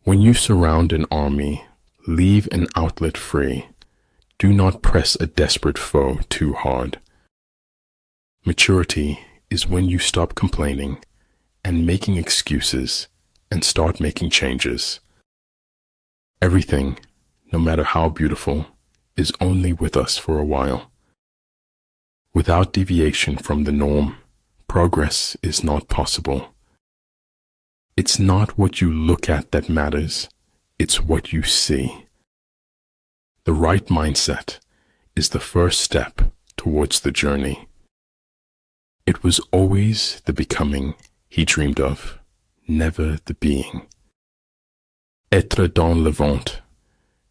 When you surround an army, leave an outlet free. Do not press a desperate foe too hard. Maturity is when you stop complaining and making excuses and start making changes. Everything, no matter how beautiful, is only with us for a while. Without deviation from the norm, progress is not possible. It's not what you look at that matters, it's what you see. The right mindset is the first step towards the journey. It was always the becoming he dreamed of, never the being. Être dans le vent,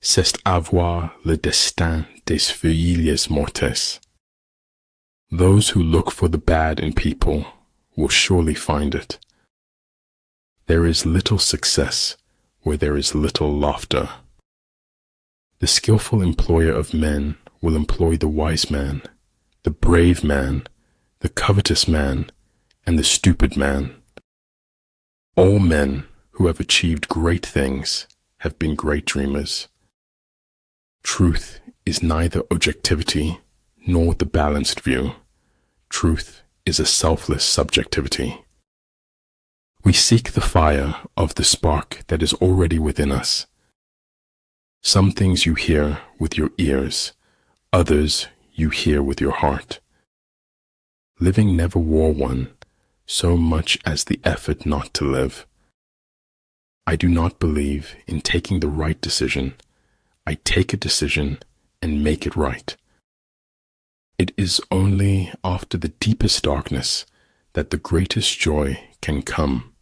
c'est avoir le destin des feuilles mortes. Those who look for the bad in people will surely find it. There is little success where there is little laughter. The skillful employer of men will employ the wise man, the brave man, the covetous man, and the stupid man. All men who have achieved great things have been great dreamers. Truth is neither objectivity nor the balanced view. Truth is a selfless subjectivity. We seek the fire of the spark that is already within us. Some things you hear with your ears, others you hear with your heart. Living never wore one, so much as the effort not to live. I do not believe in taking the right decision. I take a decision and make it right. It is only after the deepest darkness that the greatest joy can come.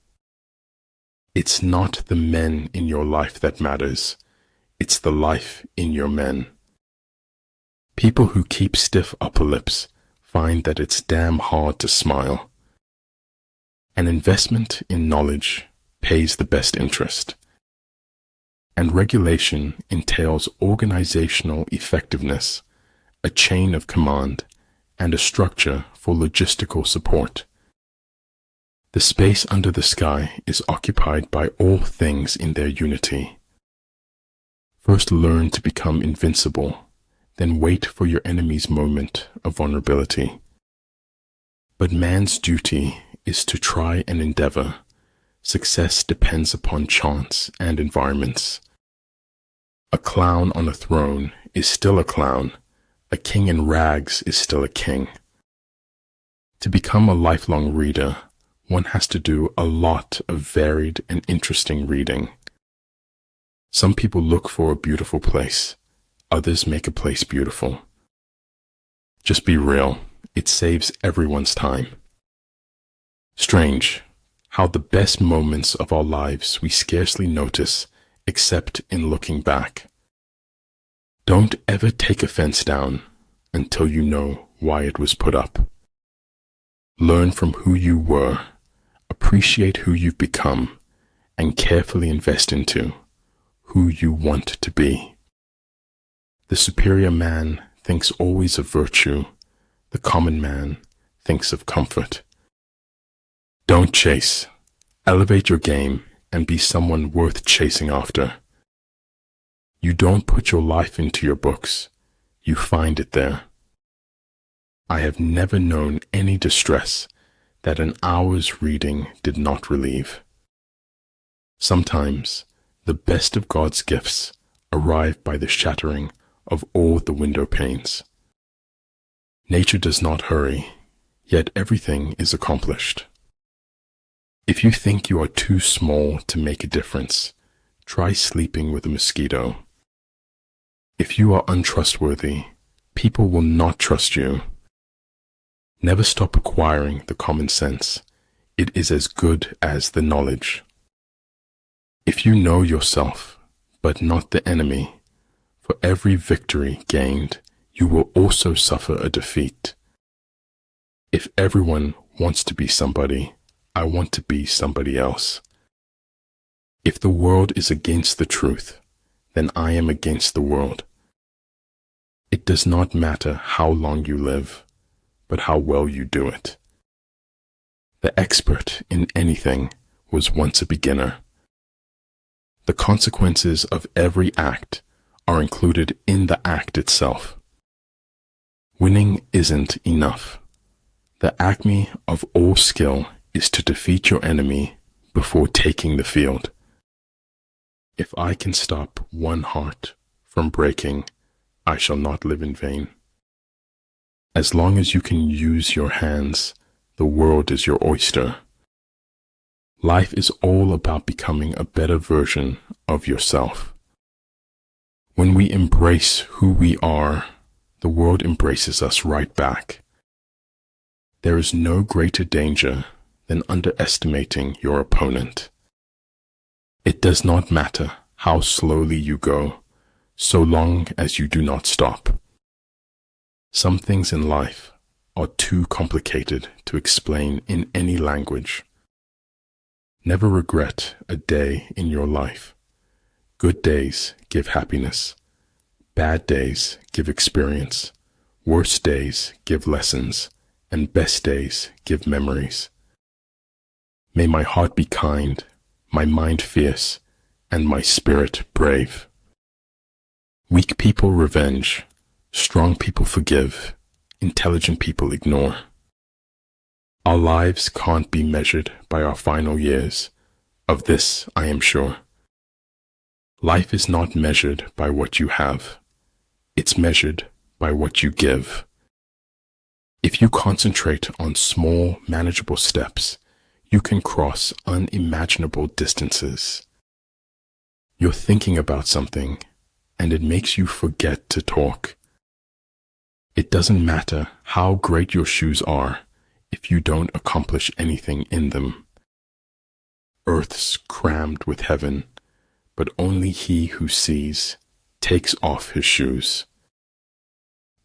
It's not the men in your life that matters. It's the life in your men. People who keep stiff upper lips find that it's damn hard to smile. An investment in knowledge pays the best interest. And regulation entails organizational effectiveness, a chain of command, and a structure for logistical support. The space under the sky is occupied by all things in their unity. First learn to become invincible, then wait for your enemy's moment of vulnerability. But man's duty is to try and endeavor. Success depends upon chance and environments. A clown on a throne is still a clown. A king in rags is still a king. To become a lifelong reader, one has to do a lot of varied and interesting reading. Some people look for a beautiful place. Others make a place beautiful. Just be real. It saves everyone's time. Strange how the best moments of our lives we scarcely notice except in looking back. Don't ever take a fence down until you know why it was put up. Learn from who you were, appreciate who you've become, and carefully invest into who you want to be. The superior man thinks always of virtue. The common man thinks of comfort. Don't chase. Elevate your game and be someone worth chasing after. You don't put your life into your books. You find it there. I have never known any distress that an hour's reading did not relieve. Sometimes the best of God's gifts arrive by the shattering of all the window panes. Nature does not hurry, yet everything is accomplished. If you think you are too small to make a difference, try sleeping with a mosquito. If you are untrustworthy, people will not trust you. Never stop acquiring the common sense. It is as good as the knowledge. If you know yourself, but not the enemy, for every victory gained, you will also suffer a defeat. If everyone wants to be somebody, I want to be somebody else. If the world is against the truth, then I am against the world. It does not matter how long you live, but how well you do it. The expert in anything was once a beginner. The consequences of every act are included in the act itself. Winning isn't enough. The acme of all skill is to defeat your enemy before taking the field. If I can stop one heart from breaking, I shall not live in vain. As long as you can use your hands, the world is your oyster. Life is all about becoming a better version of yourself. When we embrace who we are, the world embraces us right back. There is no greater danger than underestimating your opponent. It does not matter how slowly you go, so long as you do not stop. Some things in life are too complicated to explain in any language. Never regret a day in your life. Good days give happiness. Bad days give experience. Worst days give lessons. And best days give memories. May my heart be kind, my mind fierce, and my spirit brave. Weak people revenge, strong people forgive, intelligent people ignore. Our lives can't be measured by our final years. Of this I am sure. Life is not measured by what you have. It's measured by what you give. If you concentrate on small, manageable steps, you can cross unimaginable distances. You're thinking about something, and it makes you forget to talk. It doesn't matter how great your shoes are if you don't accomplish anything in them. Earth's crammed with heaven, but only he who sees takes off his shoes.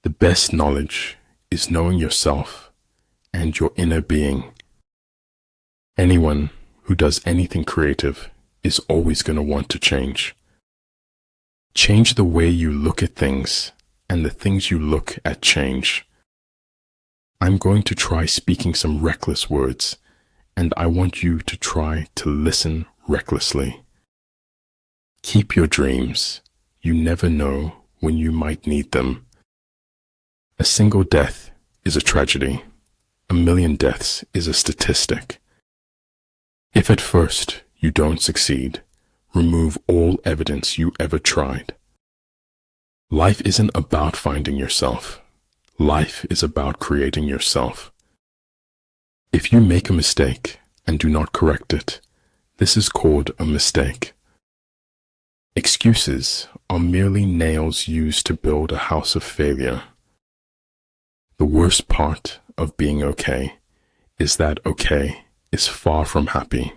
The best knowledge is knowing yourself and your inner being. Anyone who does anything creative is always going to want to change. Change the way you look at things, and the things you look at change. I'm going to try speaking some reckless words, and I want you to try to listen recklessly. Keep your dreams. You never know when you might need them. A single death is a tragedy. 1,000,000 deaths is a statistic. If at first you don't succeed, remove all evidence you ever tried. Life isn't about finding yourself. Life is about creating yourself. If you make a mistake and do not correct it, this is called a mistake. Excuses are merely nails used to build a house of failure. The worst part of being okay is that okay is far from happy.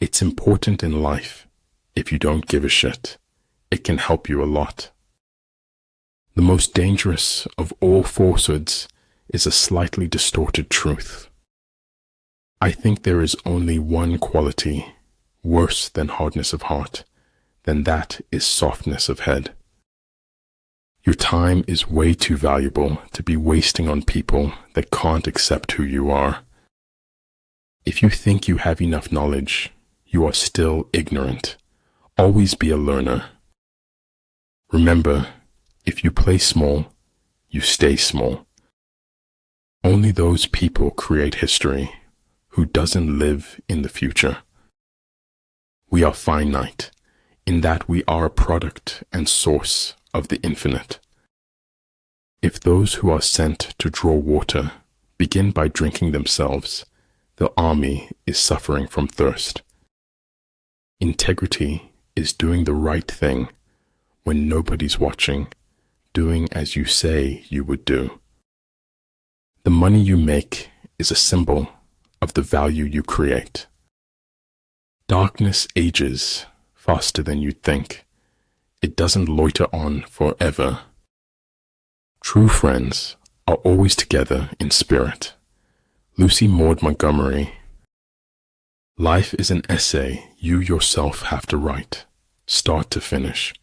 It's important in life. If you don't give a shit, it can help you a lot. The most dangerous of all falsehoods is a slightly distorted truth. I think there is only one quality worse than hardness of heart, then that is softness of head. Your time is way too valuable to be wasting on people that can't accept who you are. If you think you have enough knowledge, you are still ignorant. Always be a learner. Remember, if you play small, you stay small. Only those people create history who doesn't live in the future. We are finite in that we are a product and source of the infinite. If those who are sent to draw water begin by drinking themselves, the army is suffering from thirst. Integrity is doing the right thing when nobody's watching, doing as you say you would do. The money you make is a symbol of the value you create. Darkness ages faster than you think. It doesn't loiter on forever. True friends are always together in spirit. Lucy Maud Montgomery. Life is an essay you yourself have to write, start to finish.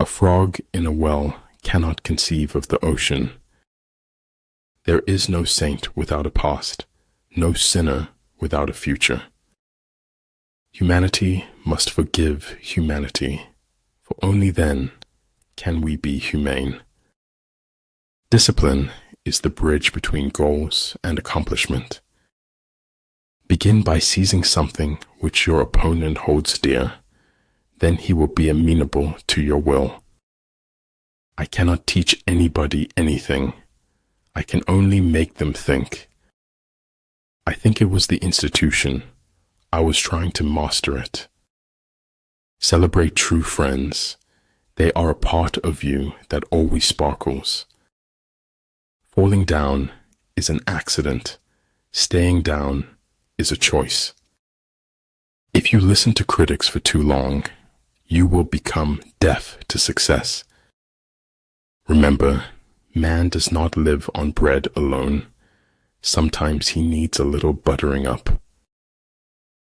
A frog in a well cannot conceive of the ocean. There is no saint without a past, no sinner without a future. Humanity must forgive humanity, for only then can we be humane. Discipline is the bridge between goals and accomplishment. Begin by seizing something which your opponent holds dear, then he will be amenable to your will. I cannot teach anybody anything. I can only make them think. I think it was the institution. I was trying to master it. Celebrate true friends. They are a part of you that always sparkles. Falling down is an accident. Staying down is a choice. If you listen to critics for too long, you will become deaf to success. Remember, man does not live on bread alone. Sometimes he needs a little buttering up.